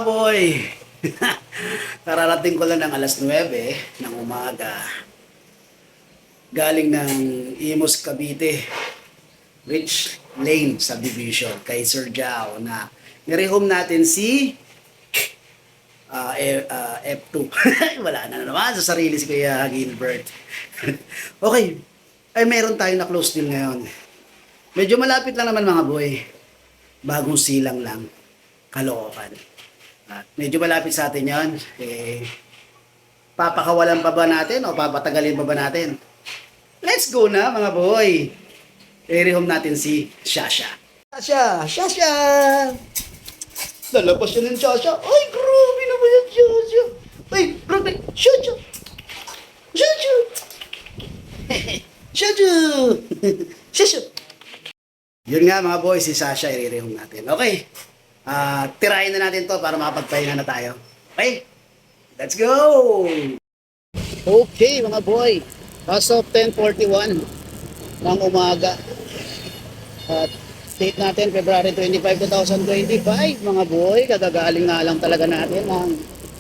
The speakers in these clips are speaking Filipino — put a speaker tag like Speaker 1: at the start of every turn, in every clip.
Speaker 1: boy! Kararating ko lang ng alas 9 ng umaga. Galing ng Imus Cavite, Rich Lane Subdivision kay Sir Jao na nirehome natin si F2. Wala na naman sa sarili si Kuya Gilbert. Okay, ay meron tayong na close deal ngayon. Medyo malapit lang naman mga boy. Bagong silang lang. Caloocan. At medyo malapit sa atin yan. Papakawalan pa ba natin o papatagalin pa ba natin? Let's go na mga boy. I-rehome natin si Shasha. Shasha! Lalabas siya ng Shasha. Ay, grabe na ba yan, Shasha? Ay, grabe. Shasha! Shasha! Shasha! Shasha! Yun nga mga boy, si Shasha i-rehome natin. Okay. Tirahin na natin to para makapagpahinga na tayo. Okay? Let's go! Okay mga boy, as of 10:41 ng umaga. At date natin February 25, 2025 mga boy. Kagagaling nga lang talaga natin ng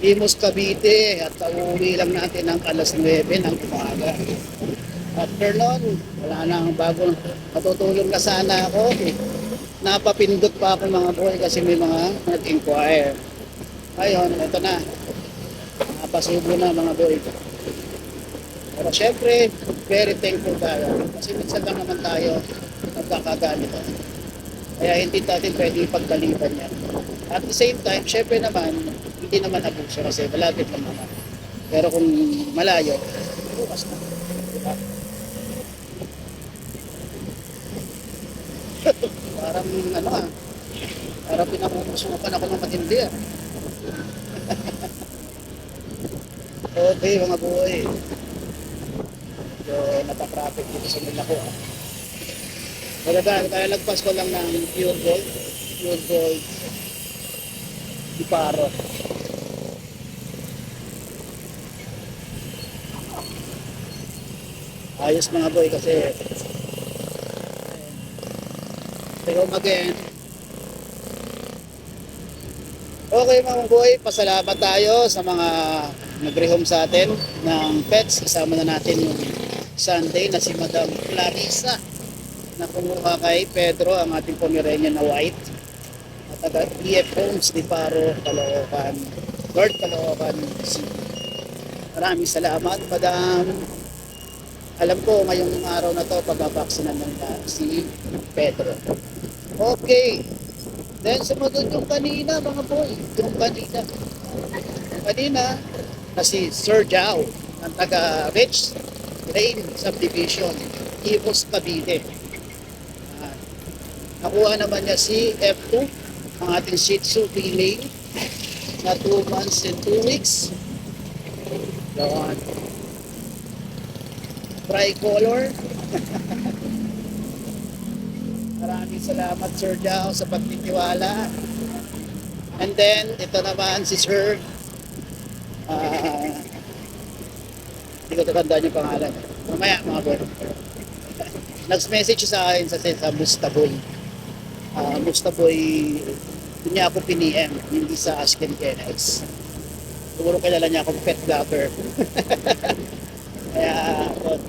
Speaker 1: Imus Cavite at uuwi lang natin ng alas 9 ng umaga. After nun, wala nang bagong matutulog na sana ako. Napapindot pa ako mga boy kasi may mga nag-inquire. Ayun, ito na. Napasubo na mga boy. Pero syempre, very thankful tayo. Kasi minsan lang naman tayo nagkakaganito. Kaya hindi natin pwede ipagkaliban yan. At the same time, syempre naman, hindi naman abuso kasi malapit lang naman. Pero kung malayo, bukas na. Diba? Parang parang pinapumusukan ako ng matindi Okay mga boy. So, napatraffic dito sa Milako Kaya lagpas ko lang ng Pure Gold Iparo. Ayos mga boy kasi pero again. Okay mga boy, pasalamat tayo sa mga nag-rehome sa atin ng pets. Kasama na natin yung Sunday na si Madam Clarissa na kumuha kay Pedro, ang ating Pomeranian na white. At taga EF Homes ni Paro, Caloocan, Lord Caloocan City. Maraming salamat Madam. Alam ko ngayong araw na to pagbabaksinan nila si Pedro. Okay. Then sumunod yung kanina mga boy. Yung kanina na si Sir Jao ng taga Rich Lane Subdivision, Imus Cavite. Nakuha naman niya si F2, ang ating Shih Tzu female na 2 months and 2 weeks. Doon. Tricolor. Maraming salamat Sir Jao sa pagtitiwala. And then ito naman si Sir hindi ko tatandaan yung pangalan. Mamaya mga boy. Nag-message sa akin sa Mustaboy. Mustaboy doon niya ako piniem, hindi sa Asken Kennex. Siguro kilala niya akong pet lover. Kaya doon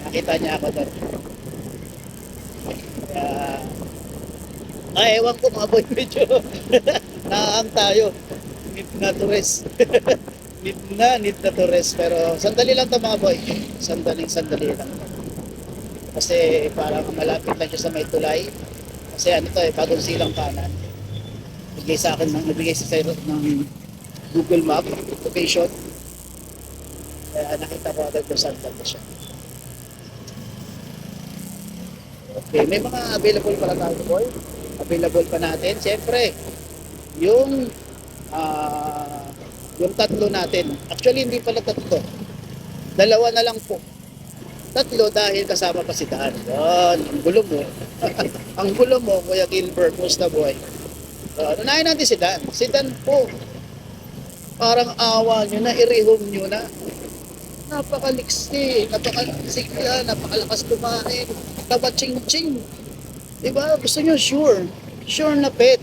Speaker 1: nakita niya ako doon. Ewan ko mga boy, medyo naang tayo. Need na to rest. need na to rest. Pero sandali lang to mga boy. Sandali lang. Kasi parang malapit lang siya sa may tulay. Kasi ano to bagong silang kanan. Nabigay sa ng Google Map location. Kaya nakita ko agad kung saan talaga siya. Okay, may mga available pala tayo boy. Available pa natin. Siyempre, yung tatlo natin. Actually, hindi pala tatlo. 2 na lang po. 3 dahil kasama pa si Dan. Yan, ang gulo mo. Ang gulo mo, Kuya Gilbert, musta boy? Unahin natin si Dan. Si Dan po, parang awa nyo na, i-rehome nyo na. Napakaliksi, napakasigla, napakalakas kumain, tabatsing-tsing. Diba? Gusto nyo sure na pet.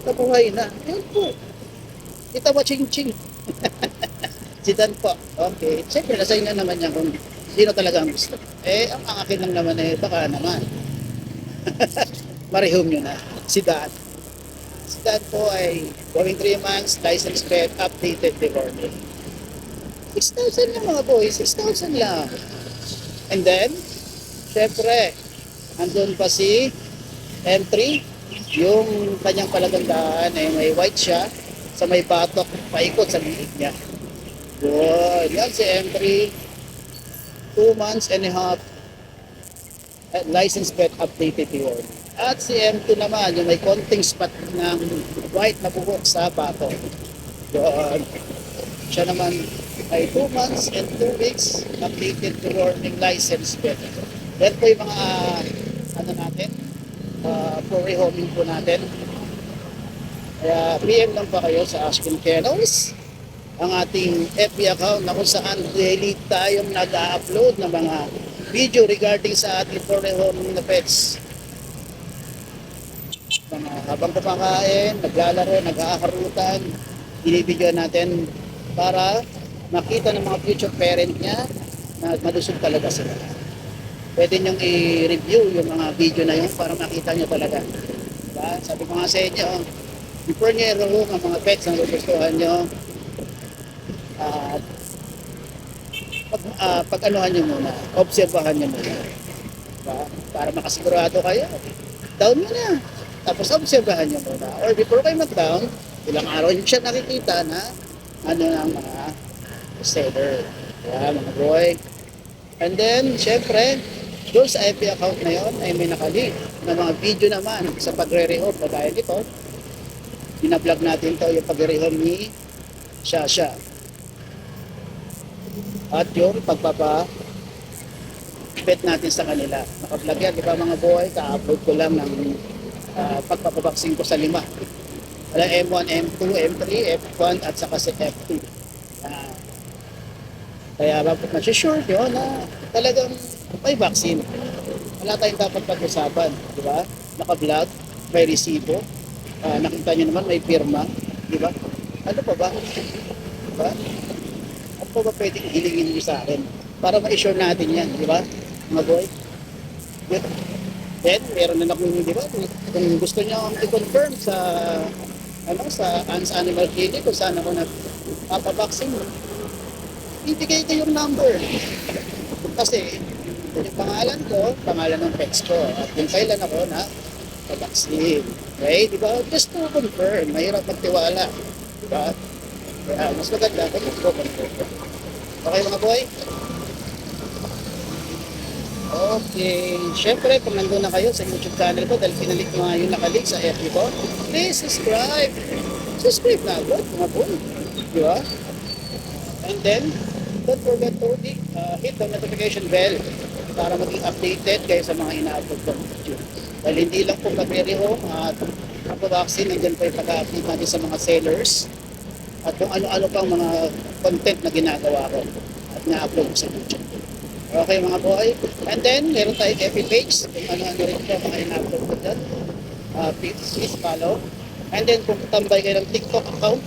Speaker 2: nabuhay na. Yun po. Kita mo, ching-ching. Si Dan po. Okay. Siyempre, nasa inyo naman yan kung sino talaga ang gusto. Eh, ang akin lang naman eh, baka naman. Marihom nyo na. Si Dan. Si Dan po ay going 3 months, license plate, updated before me. 6,000 lang mga boys, 6,000 lang. And then, syempre, andun pa si M3, yung kanyang palagandaan ay may white siya, sa may batok, paikot sa liig niya. Good. Yan si M3, 2 months and a half, license plate updated before. At si M2 naman, yung may konting spot ng white na buhok sa batok. Good. Siya naman ay 2 months and 2 weeks updated to warning license plate. Yan po yung mga ano natin, for rehoming po natin. Kaya PM lang pa kayo sa Ashton Kennels, ang ating FB account na kung saan daily tayong nag-upload ng mga video regarding sa ating for rehoming na pets. Mga habang kumakain, naglalaro, nag-aaharutan, binibidyo natin para makita ng mga future parent niya na malusog talaga sila. Pwede niyong i-review yung mga video na yun para makita niyo talaga. Diba? Sabi ko nga sa inyo, before niyo i-room ang mga pets na gugustuhan niyo, pag anuhan niyo muna, obserbahan niyo muna. Diba? Para makasigurado kayo, down mo na. Tapos obserbahan niyo muna. Or before kayo mag-down, ilang araw niyo siya nakikita na ano ang mga seller. Kaya mga boy. And then, syempre, doon sa FB account na yon ay may nakalink na mga video naman sa pagre-rehome na gaya nito. Binablog natin to yung pagre-rehome ni Shasha. At yung pagpapa-bet natin sa kanila. Nakablog yan, di ba mga boy? Ka-upload ko lang ng pagpapabaksin ko sa 5. Wala M1, M2, M3, F1 at saka si F2. Kaya masisure yun na talagang may vaccine. Wala tayong dapat pag-usapan, di ba? Naka-vlog, may resibo, nakita nyo naman may pirma, di ba? Ano pa ba? Di ba? Ano pa ba pwedeng hilingin nyo sa akin? Para ma-assure natin yan, di ba? Mga boy? Then, meron na akong, di ba? Kung gusto nyo i-confirm sa sa Ans Animal Clinic kung saan ako nagpapabaksin, ibigay ko yung number. Kasi, yung pangalan ko, pangalan ng pets ko, at yung kailan ako na pabaksin. Okay? Di ba? Just to confirm. Mahirap magtiwala. Di ba? Kaya, mas maganda kung confirm. Okay mga boy? Okay. Siyempre, kung nandun na kayo sa YouTube channel ko, dahil pinalik nyo nga yung nakalink sa FB ko, please subscribe. Subscribe na agad, mga boy. Di ba? And then, don't forget to hit the notification bell para maging updated kayo sa mga ina-upload ko video. Dahil hindi lang po mag-rehome at pagpabaksin, nandiyan po yung pag-update natin sa mga sellers at kung ano-ano pang mga content na ginagawa ko at na-upload ko sa YouTube. Okay mga boy. And then, meron tayong FB page kung ano-ano rin po mga ina-upload ko dyan. Please follow. And then, kung tambay kayo ng TikTok account,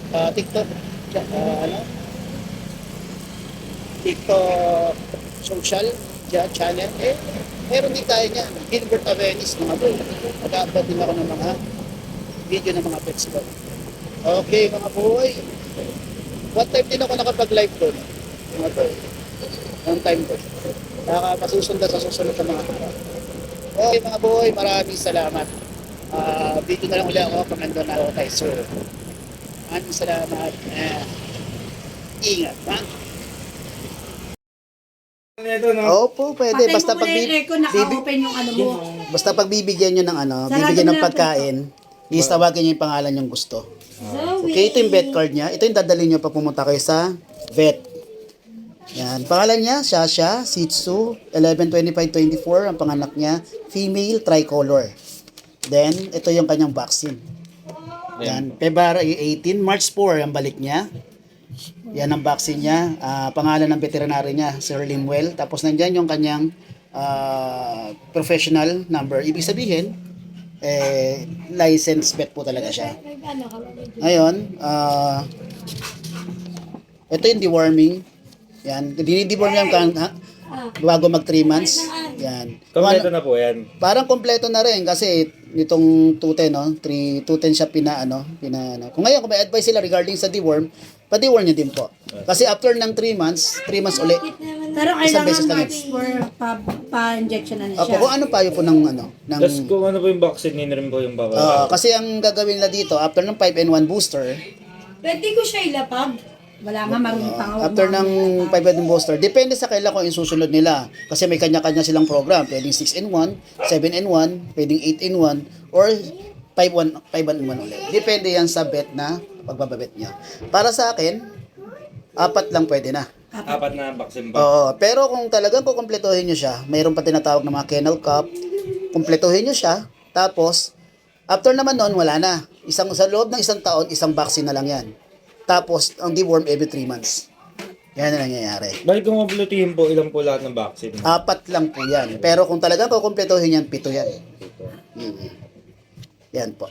Speaker 2: TikTok social channel, meron din tayo niyan. Gilbert Avenis, mga boy. Mag-upload din ako ng mga video ng mga pets ko. Okay, mga boy. What time din ako nakapag-live doon? Mga boy. One time doon. Baka masusundan sa susunod ng mga araw. Okay, mga boy. Maraming salamat. Video na lang ulit ako kung nandun na ako kay Sir. Maraming salamat. Ingat, ha? Opo, pwede.
Speaker 3: Patay
Speaker 2: Basta
Speaker 3: mo muna yung aircon, naka-open yung ano mo.
Speaker 2: basta pagbibigyan nyo ng
Speaker 3: Sarado
Speaker 2: bibigyan ng
Speaker 3: mo na
Speaker 2: pagkain, please tawagan nyo yung pangalan yung gusto.
Speaker 3: Zoe.
Speaker 2: Okay, ito yung vet card niya. Ito yung dadalhin nyo pag pumunta kayo sa vet. Yan. Pangalan niya, Shasha, Shih Tzu, 11-25-24, ang panganak niya, female, tricolor. Then, ito yung kanyang vaccine. Yan, February 18, March 4 ang balik niya. Yan ang vaccine niya. Pangalan ng veterinary niya, Sir Limwell. Tapos nandyan yung kanyang professional number. Ibig sabihin,
Speaker 1: licensed vet po talaga siya. Ngayon, ito yung deworming. Yan, dinideworm yan bago mag 3 months. Yan.
Speaker 4: Kompleto na po yan.
Speaker 1: Parang kompleto na rin kasi nitong 210 no, 210 siya ano. Kung ngayon kung may advice sila regarding sa deworm, pa-deworm niyo din po. Kasi after ng 3 months uli.
Speaker 3: Pero
Speaker 1: Isang beses
Speaker 3: kailangan
Speaker 1: lang
Speaker 3: March for pa-injection na
Speaker 1: Opo,
Speaker 3: siya.
Speaker 1: kung ano pa yun po ng
Speaker 4: Tapos kung ano po yung vaccine, yun rin po yung
Speaker 1: kasi ang gagawin nila dito after ng 5-in-1 booster,
Speaker 3: Pwede ko siya ilapag. Wala nga, marunong pa nga.
Speaker 1: after ng 5-in-1 booster, depende sa kailan kung isusunod nila. Kasi may kanya-kanya silang program. Pwedeng 6-in-1, 7-in-1, pwedeng 8-in-1, or 5-in-1 ulit. Depende yan sa vet na pagbababet niya. Para sa akin, 4 lang pwede na.
Speaker 4: Apat na vaccine ba?
Speaker 1: Oo, pero kung talagang kukumpletuhin nyo siya, mayroon pa tinatawag na mga kennel cup, kumpletuhin nyo siya, tapos, after naman nun, wala na. Sa loob ng 1 taon, 1 vaccine na lang yan. Tapos, ang deworm every 3 months. Yan na nangyayari.
Speaker 4: Bakit kung kumpletuhin po, ilan po lahat ng vaccine?
Speaker 1: 4 lang po yan. Pero kung talagang kukumpletuhin yan, 7 yan. Yan po.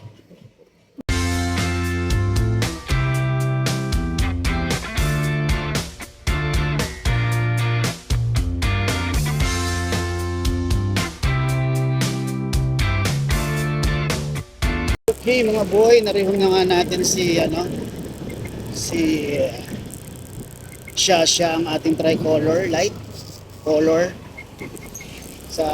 Speaker 1: Okay mga boy, narihon na nga natin si Shasha, ang ating tricolor light color sa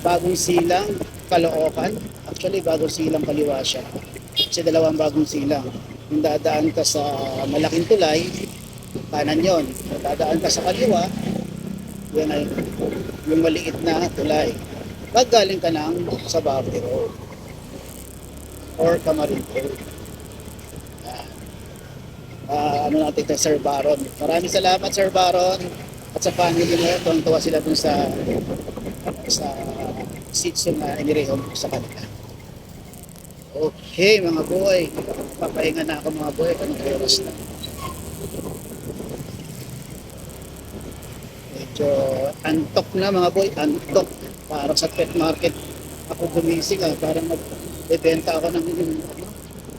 Speaker 1: bagong silang Caloocan. Actually bagong silang Kaliwa siya. Kasi dalawang bagong silang. Kung dadaan ka sa malaking tulay, kanan yon. Kung dadaan ka sa kaliwa, yan ay yung maliit na tulay. Pag galing ka ng sa Bavity Road or Camarin Road. Ano natin ito, Sir Baron. Maraming salamat, Sir Baron. At sa family mo, tuwang-tuwa sila dun sa seats na inirehon sa kanila. Okay, mga boy. Papahinga na ako, mga boy. Anong oras na? Medyo antok na, mga boy. Antok. Parang sa pet market ako gumising. Parang magbebenta ako ng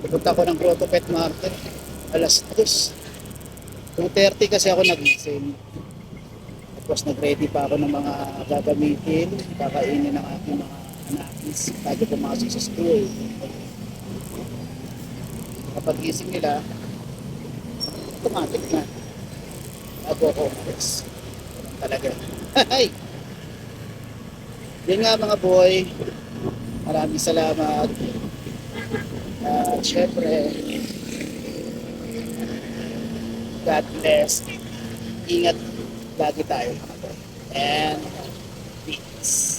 Speaker 1: pupunta ako ng Grotto Pet Market. Alas 2. 2:30 kasi ako nagising. Tapos nag-ready pa ako ng mga gagamitin, kakainin ng aking mga anakis bago pumasok sa school. Kapag gising nila, automatic na. Bago ako umalis. Talaga. Ay! Yan nga mga boy. Maraming salamat. At syempre, God bless. Ingat lagi tayo mga boy. And peace.